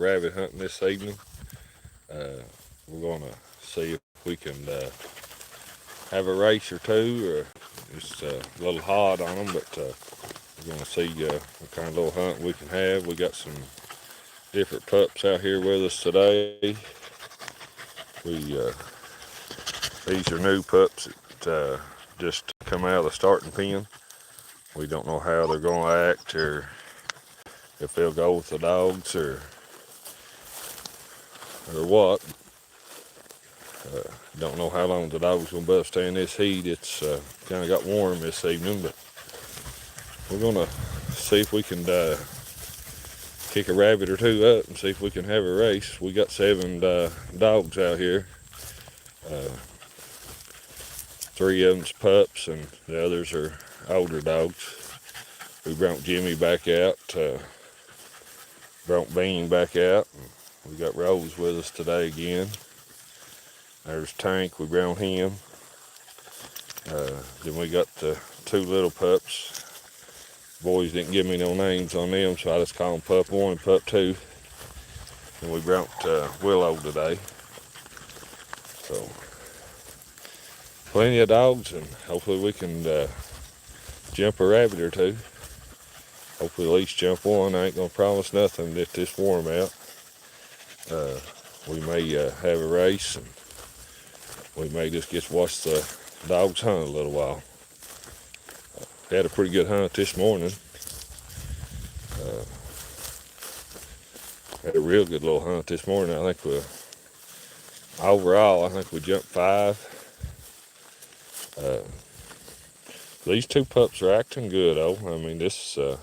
rabbit hunting this evening. We're going to see if we can have a race or two, or it's a little hard on them, but we're going to see what kind of little hunt we can have. We got some different pups out here with us today. We These are new pups that just come out of the starting pen. We don't know how they're going to act, or if they'll go with the dogs, or what. Don't know how long the dog's going to be able to stay in this heat. It's kind of got warm this evening, but we're going to see if we can kick a rabbit or two up and see if we can have a race. We got 7 dogs out here. 3 of them's pups and the others are older dogs. We brought Jimmy back out, brought Bean back out. We got Rose with us today again. There's Tank, we brought him. Then we got the 2 little pups. Boys didn't give me no names on them, so I just call them Pup 1 and Pup 2. And we brought Willow today. So, plenty of dogs, and hopefully we can jump a rabbit or 2. Hopefully at least jump one. I ain't gonna promise nothing if this warm out. We may have a race, and we may just get to watch the dogs hunt a little while. Had a pretty good hunt this morning. Had a real good little hunt this morning. I think overall we jumped 5. These 2 pups are acting good though. I mean, this is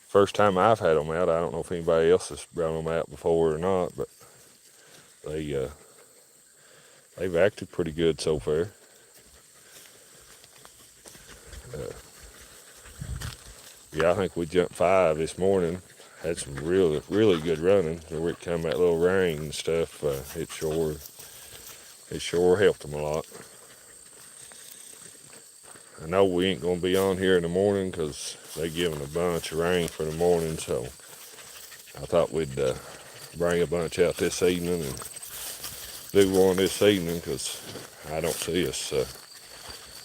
first time I've had them out. I don't know if anybody else has brought them out before or not, but they've acted pretty good so far. Yeah, I think we jumped 5 this morning. Had some really, really good running. Where it come that little rain and stuff, it sure helped them a lot. I know we ain't gonna be on here in the morning because they giving a bunch of rain for the morning, so I thought we'd bring a bunch out this evening and do one this evening, because I don't see us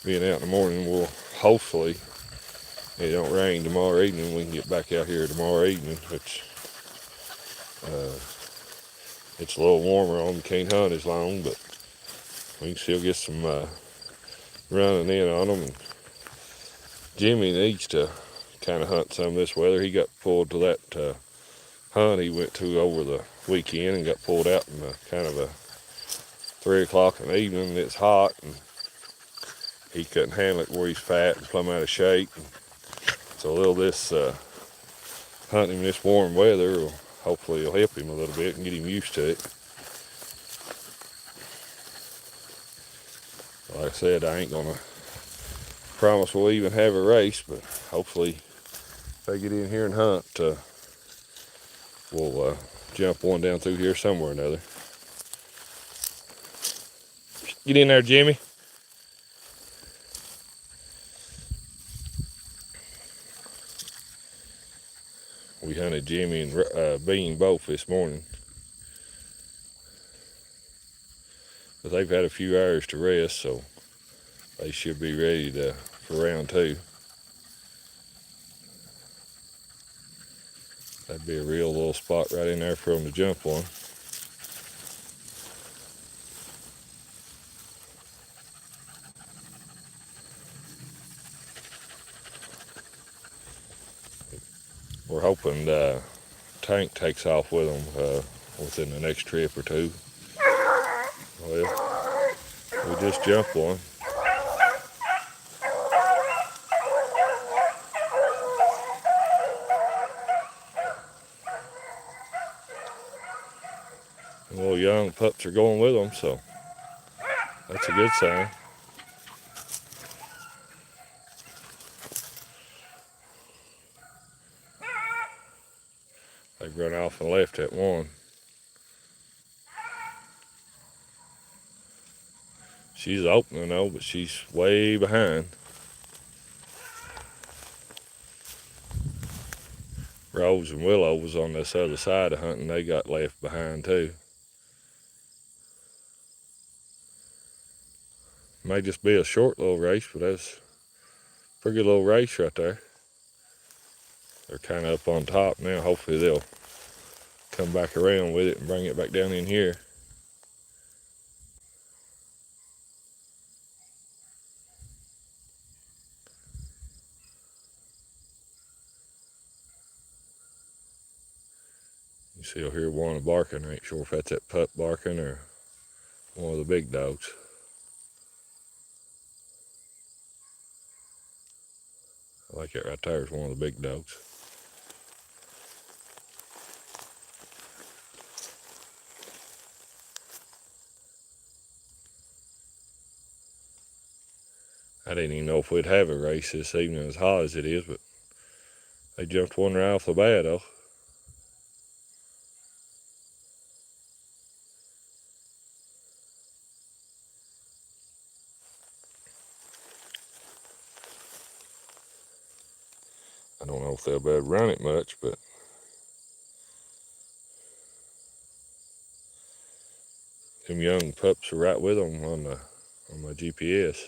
being out in the morning. We'll hopefully, it don't rain tomorrow evening, we can get back out here tomorrow evening, which it's a little warmer on. We can't hunt as long, but we can still get some running in on them. And Jimmy needs to kind of hunt some this weather. He got pulled to that hunt he went to over the weekend and got pulled out in kind of a 3 o'clock in the evening, and it's hot, and he couldn't handle it where he's fat and plumb out of shape. And so a little this hunting in this warm weather will hopefully it'll help him a little bit and get him used to it. Like I said, I ain't gonna promise we'll even have a race, but hopefully if they get in here and hunt, we'll jump one down through here somewhere or another. Get in there, Jimmy. We hunted Jimmy and Bean both this morning, but they've had a few hours to rest, so they should be ready for round 2. That'd be a real little spot right in there for them to jump one. We're hoping Tank takes off with them within the next trip or 2. Well, we just jumped one. The little young pups are going with them, so that's a good sign. They've run off and left at one. She's opening though, but she's way behind. Rose and Willow was on this other side of hunting. They got left behind too. May just be a short little race, but that's a pretty good little race right there. They're kind of up on top now. Hopefully they'll come back around with it and bring it back down in here. You see, you'll hear one barking. I ain't sure if that's that pup barking or one of the big dogs. I like it right there. It's one of the big dogs. I didn't even know if we'd have a race this evening as hot as it is, but they jumped one right off the bat though. I don't know if they'll be able to run it much, but them young pups are right with them on my GPS.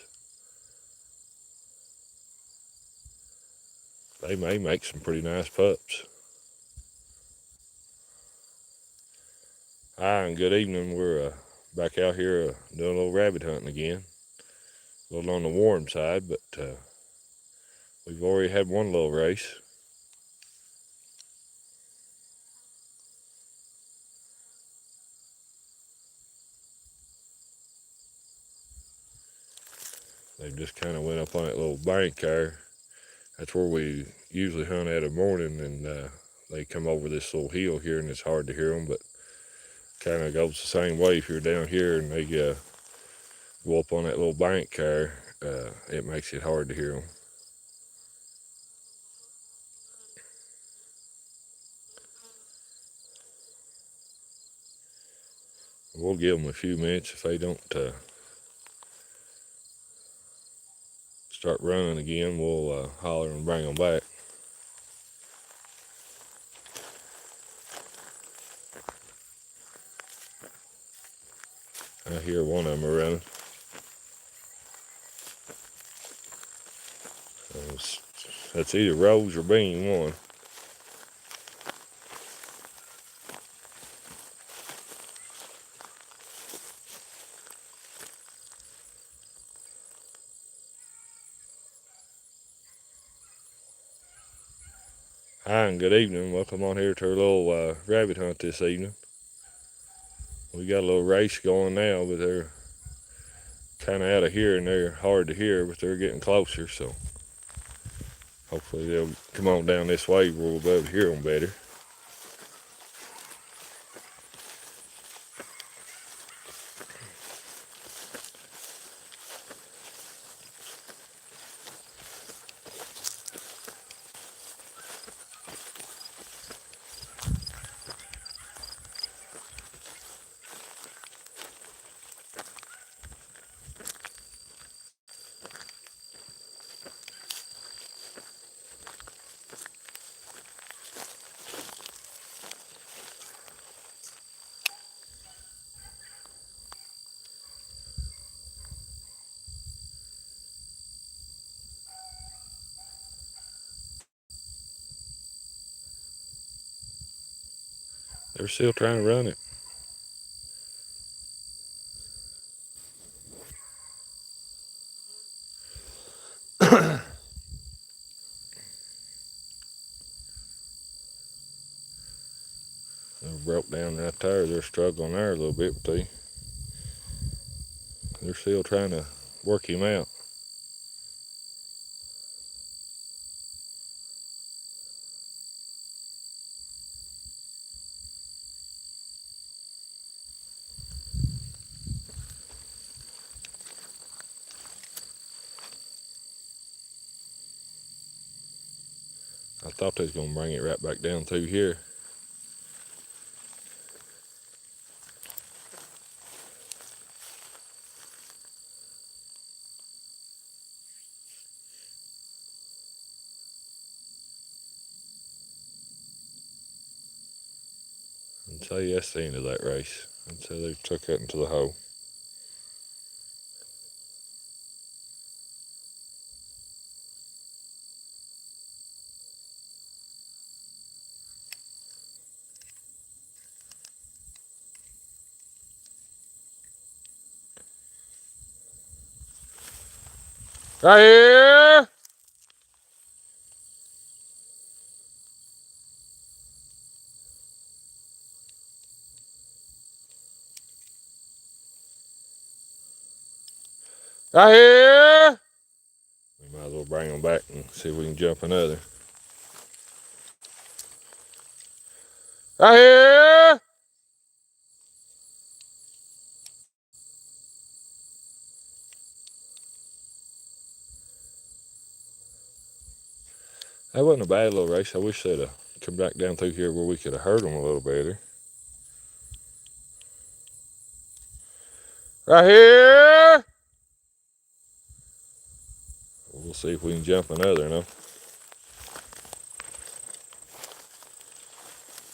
They may make some pretty nice pups. Hi, and good evening. We're back out here doing a little rabbit hunting again. A little on the warm side, but we've already had one little race. They just kind of went up on that little bank there. That's where we usually hunt at in the morning, and they come over this little hill here, and it's hard to hear them, but kind of goes the same way if you're down here and they go up on that little bank there. It makes it hard to hear them. We'll give them a few minutes. If they don't start running again, we'll holler and bring them back. I hear one of them running. That's either Rose or Bean, one. Hi, and good evening. Welcome on here to our little rabbit hunt this evening. We got a little race going now, but they're kind of out of here and they're hard to hear, but they're getting closer, so hopefully they'll come on down this way where we'll be able to hear them better. They're still trying to run it. They broke down right there. They're struggling there a little bit, but they're still trying to work him out. I thought they was gonna bring it right back down through here. And so yeah, that's the end of that race. And so they took that into the hole. Right here! Right here! We might as well bring them back and see if we can jump another. Right here! That wasn't a bad little race. I wish they'd have come back down through here where we could have heard them a little better. Right here! We'll see if we can jump another, no?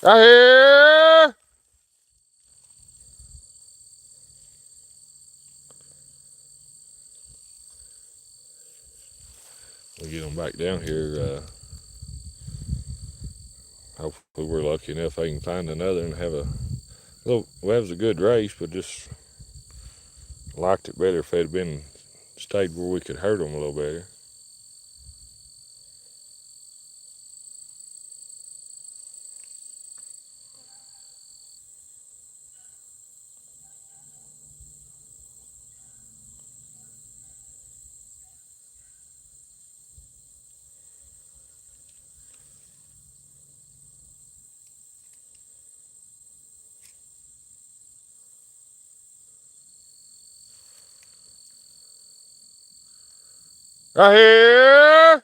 Right here! We'll get them back down here. Hopefully we're lucky enough I can find another and have a little, well, that was a good race, but just liked it better if they'd been stayed where we could hurt them a little better. Right here!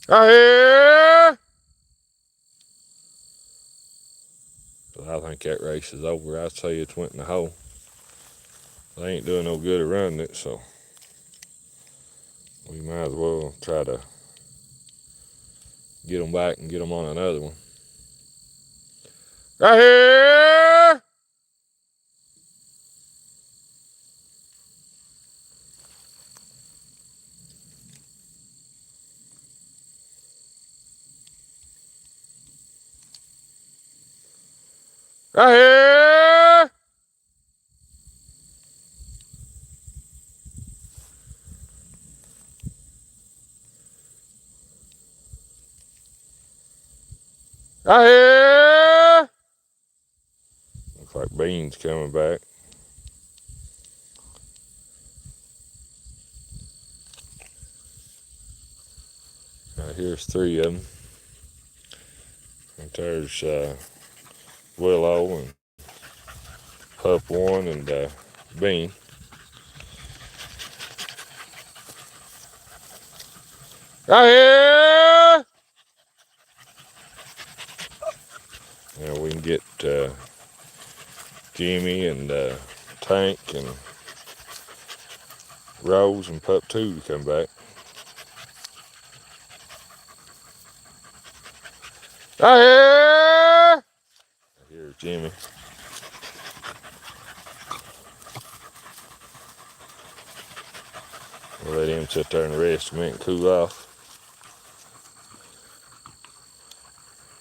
Right here! So I think that race is over. I'd say it's went in the hole. They ain't doing no good at running it, so we might as well try to get them back and get them on another one. Right here! Right here! Right here! Looks like Bean's coming back. Right here's three of them. And there's Willow and Pup One and Bean. Right here! Now we can get Jimmy and Tank and Rose and Pup 2 to come back. Right here! Here's Jimmy. We'll let him sit there and rest a minute and cool off.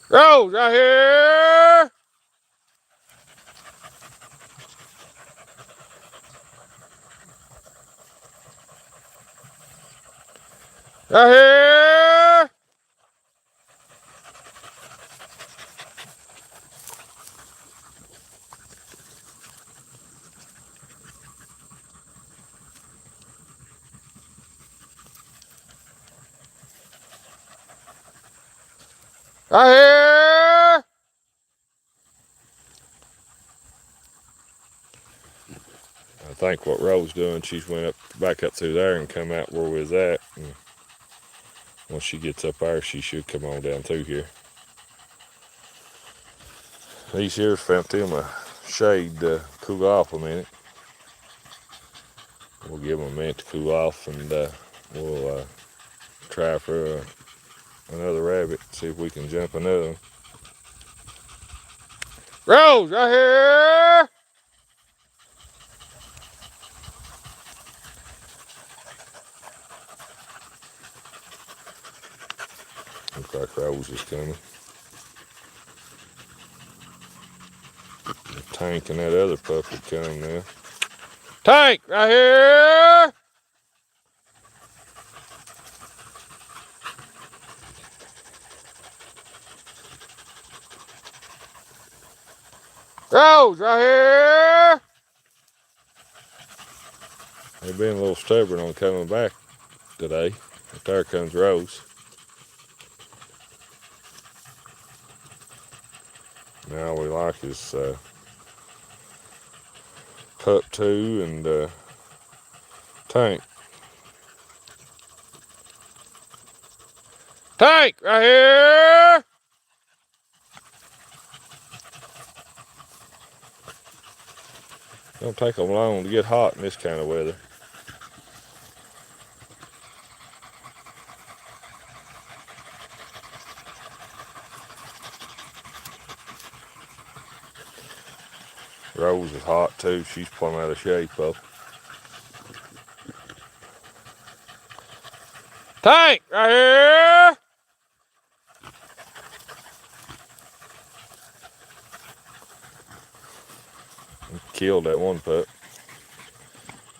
Rose, right here! Right here! Right here! I think what Rose doing, she's went back up through there and come out where we was at. And once she gets up there, she should come on down through here. These here's found them a shade cool off a minute. We'll give them a minute to cool off, and we'll try for another rabbit, see if we can jump another one. Rose, right here! Looks like Rose is coming. Tank and that other pup would come now. Tank, right here! Rose, right here! They've been a little stubborn on coming back today. But there comes Rose. Now we like his pup 2 and Tank. Tank, right here! Don't take them long to get hot in this kind of weather. Rose is hot too. She's plumb out of shape though. Tank, right here! Killed that one pup.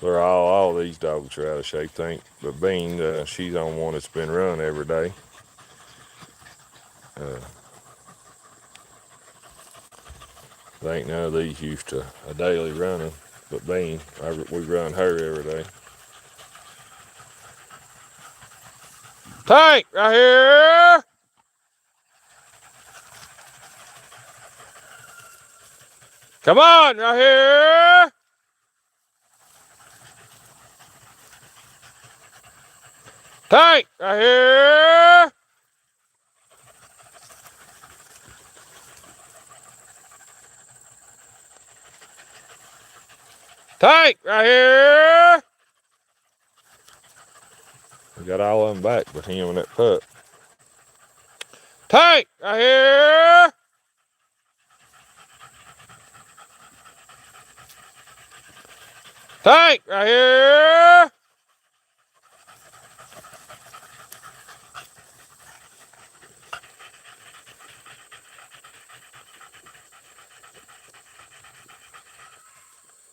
They're all these dogs are out of shape, think. But Bean, she's on one that's been run every day. There ain't none of these used to a daily running. But Bean, we run her every day. Tank, right here! Come on, right here! Tank, right here! Tank, right here! We got all of them back but him and that pup. Tank, right here! Tank, right here!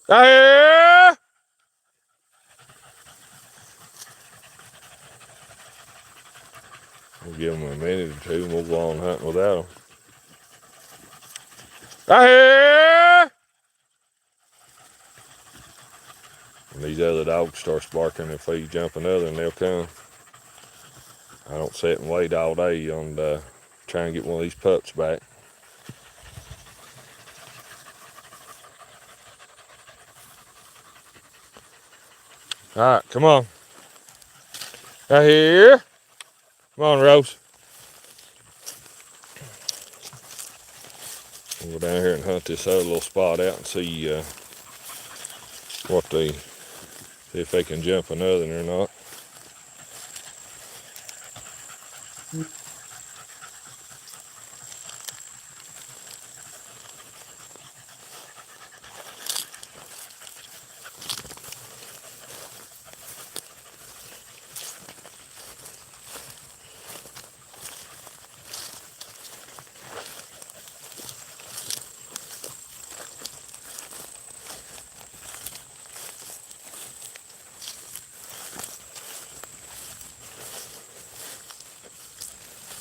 Right here! We'll give them a minute or two and we'll go on hunting without them. Right here! When these other dogs start barking, if we jump another one, they'll come. I don't sit and wait all day on trying to get one of these pups back. All right, come on. Right here. Come on, Rose. We'll go down here and hunt this other little spot out and see see if they can jump another one or not.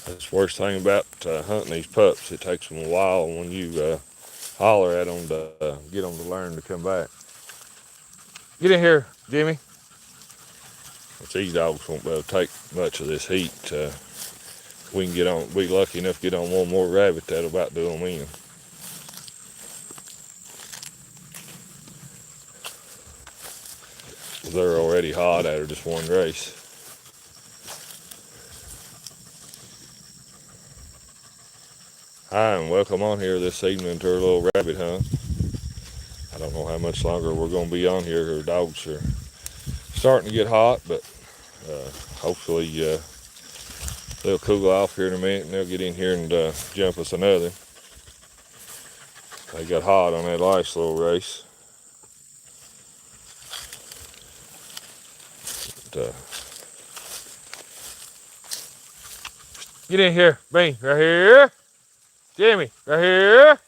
That's the worst thing about hunting these pups. It takes them a while when you holler at them to get them to learn to come back. Get in here, Jimmy. If these dogs won't be able to take much of this heat, we can be lucky enough to get on one more rabbit that'll about do them in. They're already hot after just one race. Hi, and welcome on here this evening to our little rabbit hunt. I don't know how much longer we're going to be on here. Our dogs are starting to get hot, but hopefully they'll cool off here in a minute and they'll get in here and jump us another. They got hot on that last little race. But, get in here, Bean, right here. Jimmy, right here.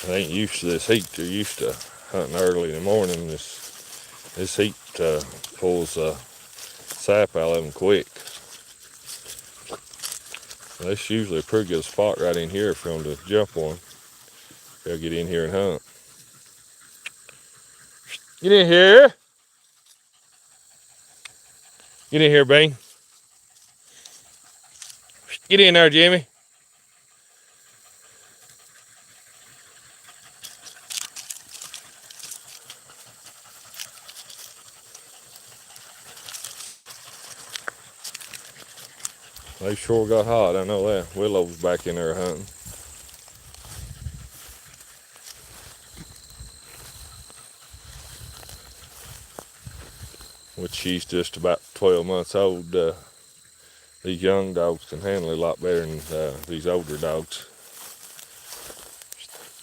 They ain't used to this heat. They're used to hunting early in the morning. This heat pulls sap out of them quick. That's usually a pretty good spot right in here for them to jump on. They'll get in here and hunt. Get in here. Get in here, Bean. Get in there, Jimmy. They sure got hot, I know that. Willow's back in there hunting. Which she's just about 12 months old. These young dogs can handle it a lot better than these older dogs.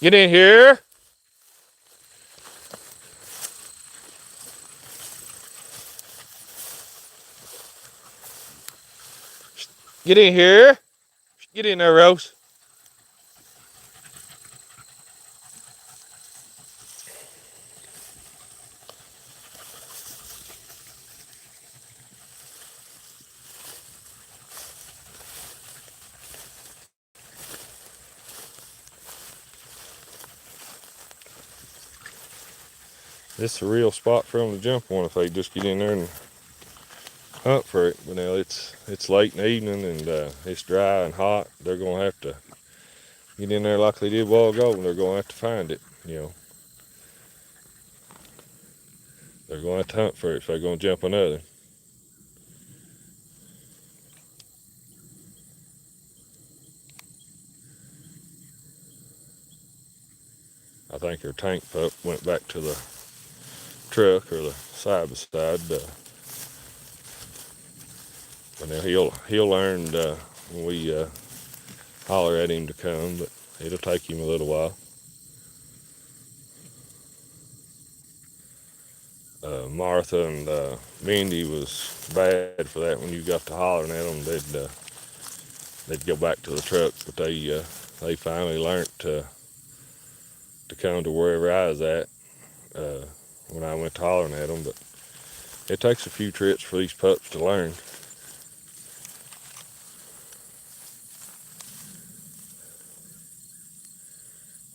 Get in here. Get in here. Get in there, Rose. This is a real spot for them to jump on if they just get in there and hunt for it. But now it's late in the evening and it's dry and hot. They're gonna have to get in there like they did a while ago, and they're gonna have to find it. You know, they're gonna have to hunt for it if they're gonna jump another. I think her tank pup went back to the truck or the side by side. But now he'll learn when we holler at him to come, but it'll take him a little while. Martha and Mindy was bad for that. When you got to hollering at them, they'd go back to the truck. But they finally learned to come to wherever I was at when I went to hollering at them. But it takes a few trips for these pups to learn.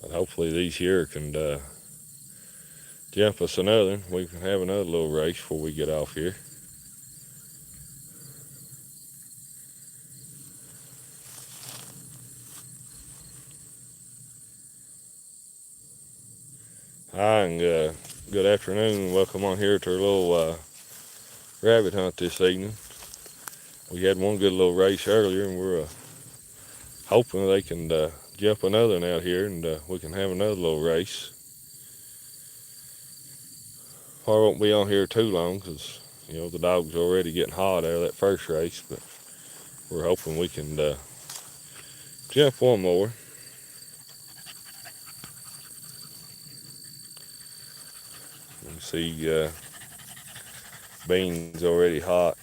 But hopefully these here can jump us another. We can have another little race before we get off here. Hi and good afternoon. Welcome on here to our little rabbit hunt this evening. We had one good little race earlier, and we're hoping they can jump another one out here, and we can have another little race. Probably won't be on here too long because the dog's already getting hot out of that first race, but we're hoping we can jump one more. You can see Bean's already hot.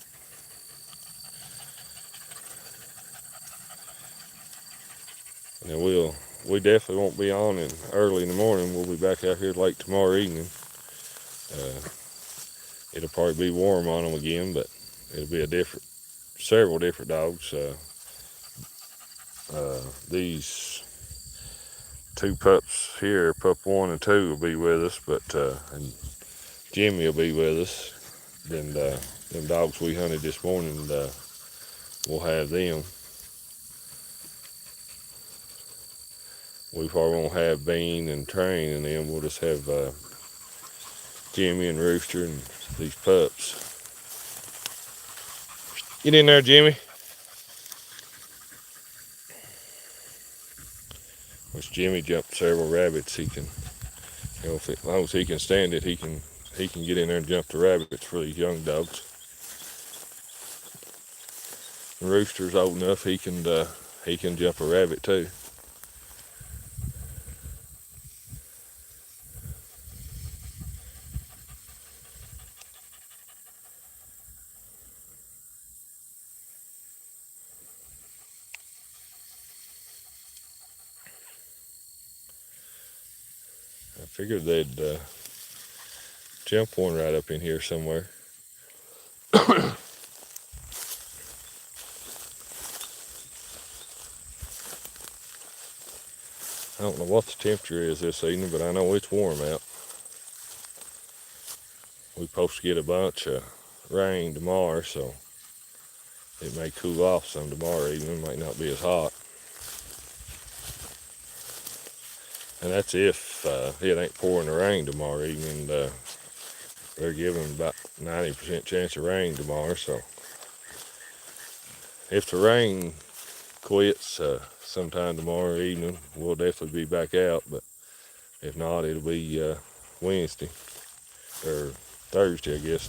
And we definitely won't be on in early in the morning. We'll be back out here late tomorrow evening. It'll probably be warm on them again, but it'll be several different dogs. These two pups here, pup 1 and 2, will be with us, but and Jimmy will be with us. Then them dogs we hunted this morning, we'll have them. We probably won't have Bean and Train and them. We'll just have Jimmy and Rooster and these pups. Get in there, Jimmy. Which Jimmy jumped several rabbits. He can, as long as he can stand it, he can get in there and jump the rabbits for these young dogs. The rooster's old enough, he can jump a rabbit too. I figured they'd jump one right up in here somewhere. I don't know what the temperature is this evening, but I know it's warm out. We're supposed to get a bunch of rain tomorrow, so it may cool off some tomorrow evening. Might not be as hot. And that's if it ain't pouring the rain tomorrow evening. They're giving about 90% chance of rain tomorrow, so if the rain quits sometime tomorrow evening, we'll definitely be back out, but if not, it'll be Wednesday, or Thursday, I guess.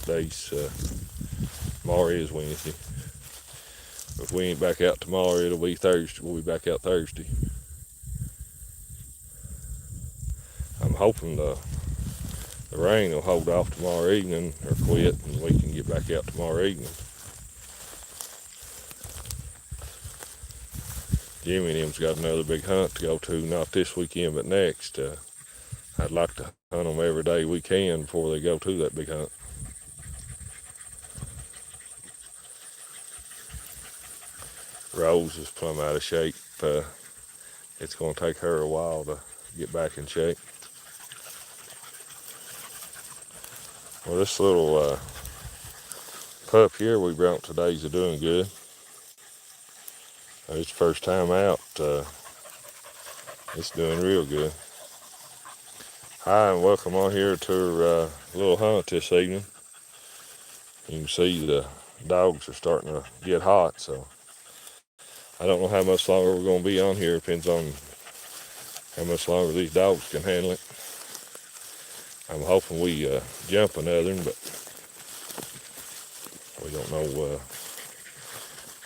Tomorrow is Wednesday. If we ain't back out tomorrow, it'll be Thursday. We'll be back out Thursday. I'm hoping the rain will hold off tomorrow evening or quit, and we can get back out tomorrow evening. Jimmy and him's got another big hunt to go to, not this weekend, but next. I'd like to hunt them every day we can before they go to that big hunt. Rose is plumb out of shape. It's going to take her a while to get back in shape. Well, this little pup here we brought today's doing good. It's first time out. It's doing real good. Hi, and welcome on here to our little hunt this evening. You can see the dogs are starting to get hot, so I don't know how much longer we're going to be on here. Depends on how much longer these dogs can handle it. I'm hoping we jump another one, but we don't know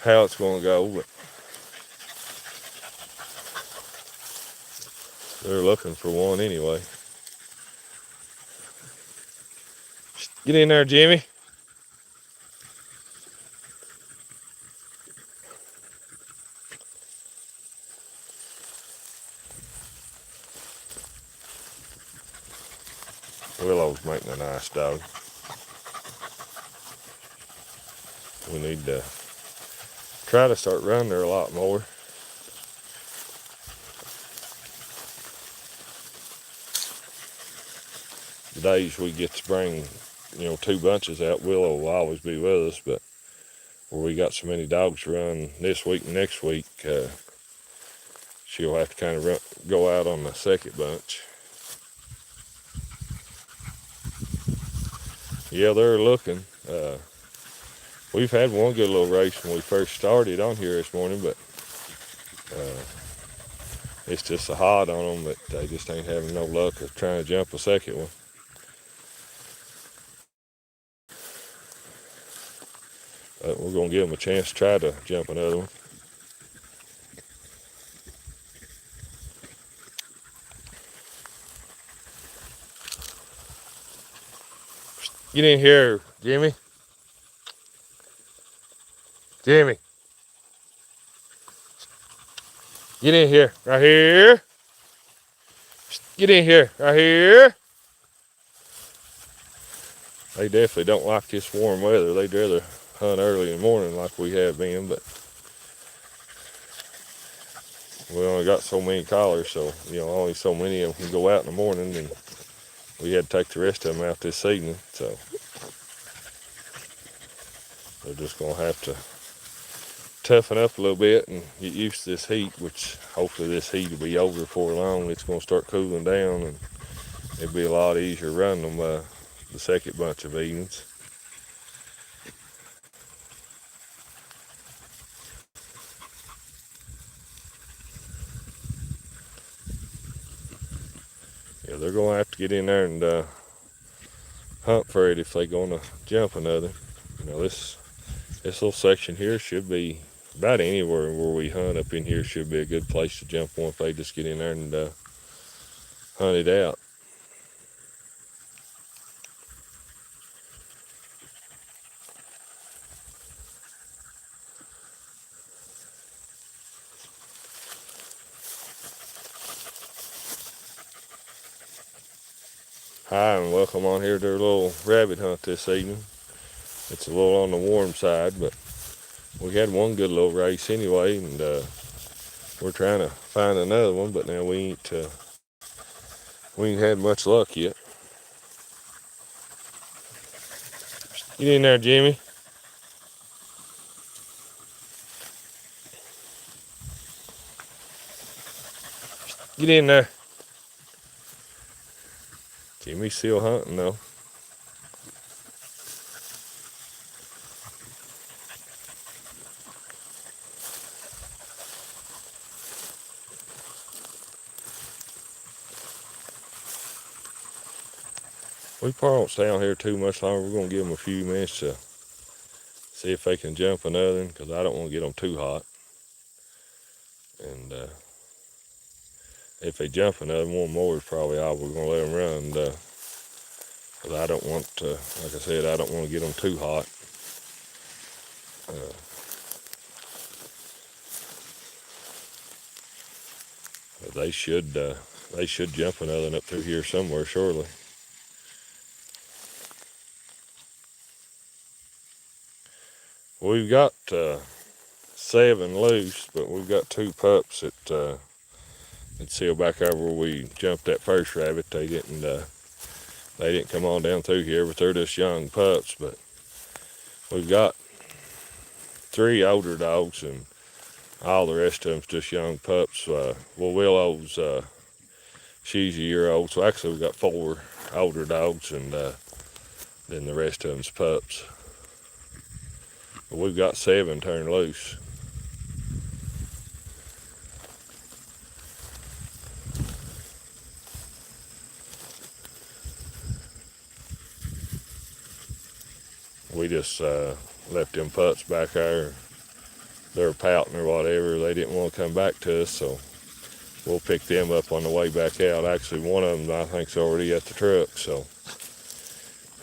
how it's going to go. But they're looking for one anyway. Get in there, Jimmy. Willow's making a nice dog. We need to try to start running her a lot more. The days we get to bring, two bunches out, Willow will always be with us, but where we got so many dogs to run this week and next week, she'll have to kind of go out on the second bunch. Yeah, they're looking. We've had one good little race when we first started on here this morning, but it's just so hot on them that they just ain't having no luck of trying to jump a second one. But we're going to give them a chance to try to jump another one. Get in here, Jimmy. Jimmy. Get in here. Right here. Get in here. Right here. They definitely don't like this warm weather. They'd rather hunt early in the morning like we have been, but we only got so many collars, so only so many of them can go out in the morning, and we had to take the rest of them out this evening, so they're just gonna have to toughen up a little bit and get used to this heat, which hopefully this heat will be over before long. It's gonna start cooling down, and it'll be a lot easier running them the second bunch of evenings. Yeah, they're gonna have to get in there and hunt for it if they're gonna jump another. You know, this little section here should be about anywhere where we hunt up in here should be a good place to jump one if they just get in there and hunt it out. Hi, and welcome on here to our little rabbit hunt this evening. It's a little on the warm side, but we had one good little race anyway, and we're trying to find another one, but now we ain't had much luck yet. Get in there, Jimmy. Get in there. Jimmy's still hunting though. We probably won't stay on here too much longer. We're going to give them a few minutes to see if they can jump another one, because I don't want to get them too hot. And if they jump another one more is probably all we're going to let them run. Because I don't want to, like I said, I don't want to get them too hot. They should jump another one up through here somewhere, surely. We've got 7 loose, but we've got 2 pups that still back over where we jumped that first rabbit. They didn't come on down through here, but they're just young pups. But we've got 3 older dogs, and all the rest of them's just young pups. Willow's she's a year old, so actually we've got 4 older dogs, and then the rest of them's pups. But we've got 7 turned loose. We just left them pups back there. They were pouting or whatever. They didn't want to come back to us, so we'll pick them up on the way back out. Actually, one of them I think's already at the truck, so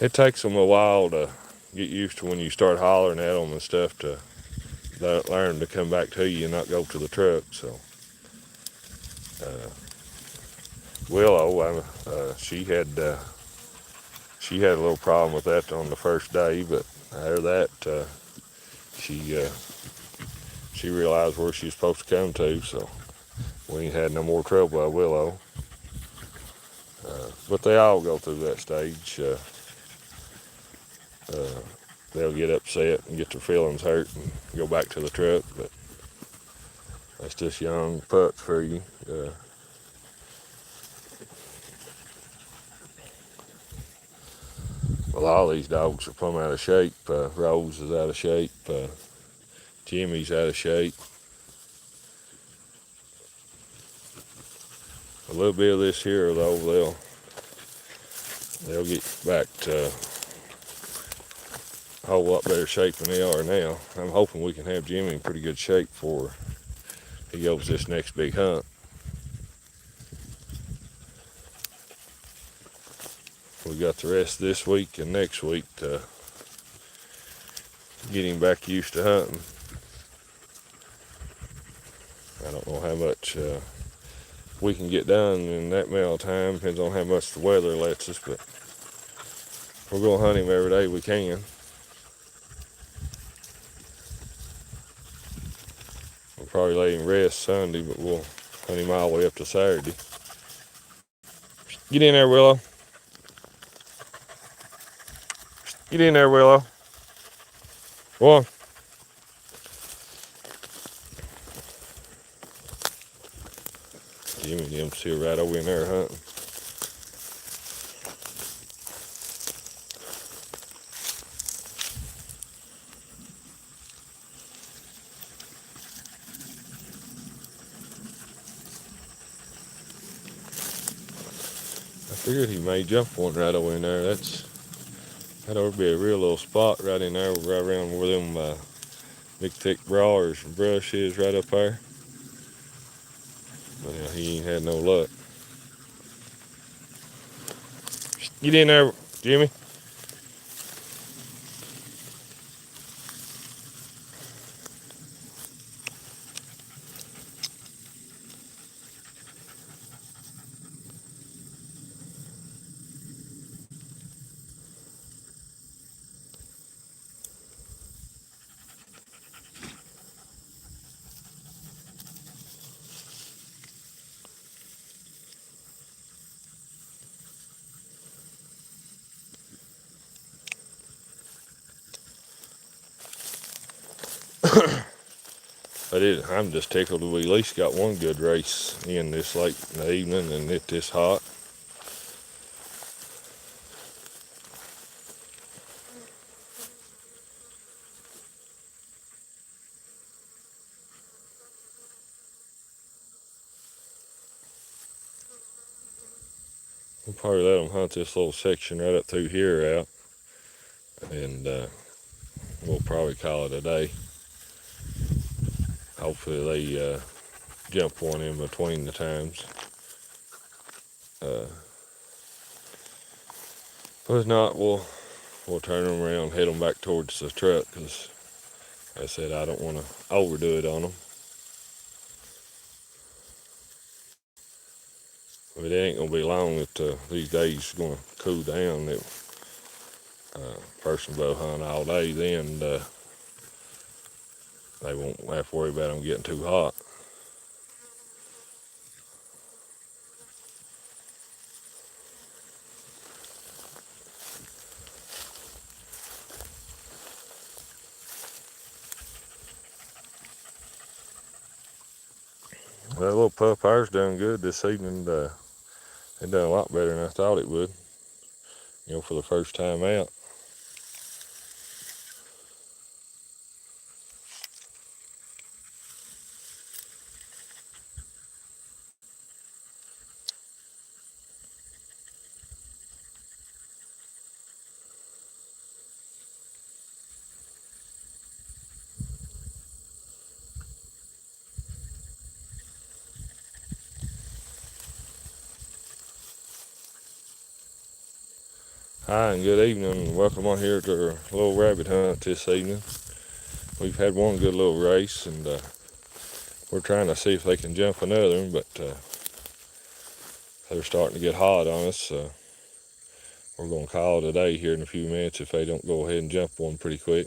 it takes them a while to get used to when you start hollering at them and stuff to learn to come back to you and not go to the truck. So Willow, she had a little problem with that on the first day, but after that, she realized where she's supposed to come to, so we ain't had no more trouble with Willow. But they all go through that stage. They'll get upset and get their feelings hurt and go back to the truck, but that's just young pups for you. Well, all these dogs are plumb out of shape. Rose is out of shape. Jimmy's out of shape. A little bit of this here, though, they'll get back to a whole lot better shape than they are now. I'm hoping we can have Jimmy in pretty good shape before he goes this next big hunt. We got the rest of this week and next week to get him back used to hunting. I don't know how much we can get done in that amount of time. Depends on how much the weather lets us, but we're going to hunt him every day we can. We'll probably let him rest Sunday, but we'll hunt him all the way up to Saturday. Get in there, Willow. Get in there, Willow. Go on. Jimmy and them still right over in there hunting. Figured he may jump one right over in there. That ought to be a real little spot right in there, right around where them big thick briars and brush is right up there. But yeah, he ain't had no luck. Get in there, Jimmy. I'm just tickled that we at least got one good race in this late in the evening and it this hot. We'll probably let them hunt this little section right up through here out, and we'll probably call it a day. Hopefully they jump one in between the times. But if not, we'll turn them around and head them back towards the truck because, like I said, I don't want to overdo it on them. But it ain't gonna be long that these days are gonna cool down. That person bow hunt all day, then they won't have to worry about them getting too hot. That little pup ours done good this evening. It done a lot better than I thought it would. For the first time out. Hi and good evening and welcome on here to our little rabbit hunt this evening. We've had one good little race and we're trying to see if they can jump another one, but they're starting to get hot on us. So we're going to call it a day here in a few minutes if they don't go ahead and jump one pretty quick.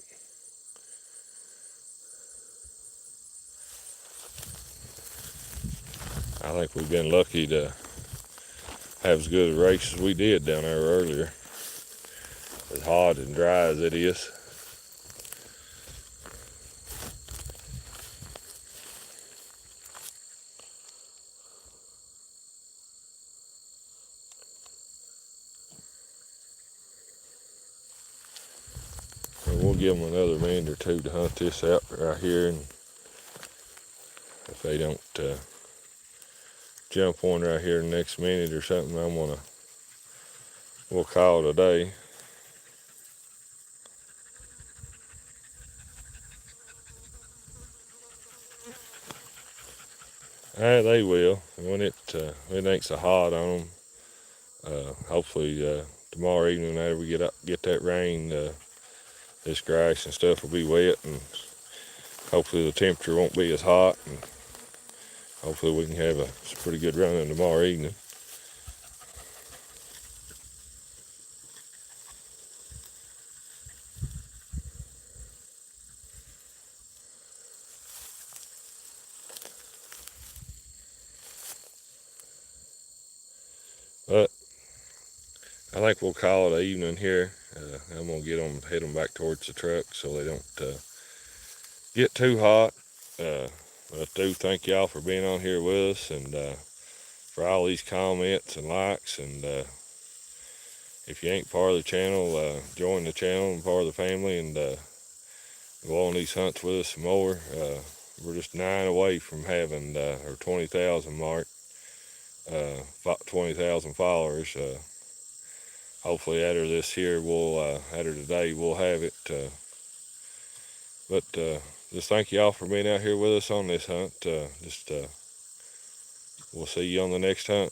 I think we've been lucky to have as good a race as we did down there earlier. As hot and dry as it is. And we'll give them another minute or two to hunt this out right here, and if they don't jump one right here in the next minute or something, we'll call it a day. They will. When it ain't so hot on them, hopefully tomorrow evening after we get that rain, this grass and stuff will be wet, and hopefully the temperature won't be as hot, and hopefully we can have a pretty good run tomorrow evening. But I think we'll call it an evening here. I'm gonna head them back towards the truck so they don't get too hot. I do thank y'all for being on here with us and for all these comments and likes. And if you ain't part of the channel, join the channel and part of the family and go on these hunts with us some more. We're just 9 away from having our 20,000 mark. 20,000 followers. Hopefully after this here, after today, we'll have it. But just thank y'all for being out here with us on this hunt. We'll see you on the next hunt.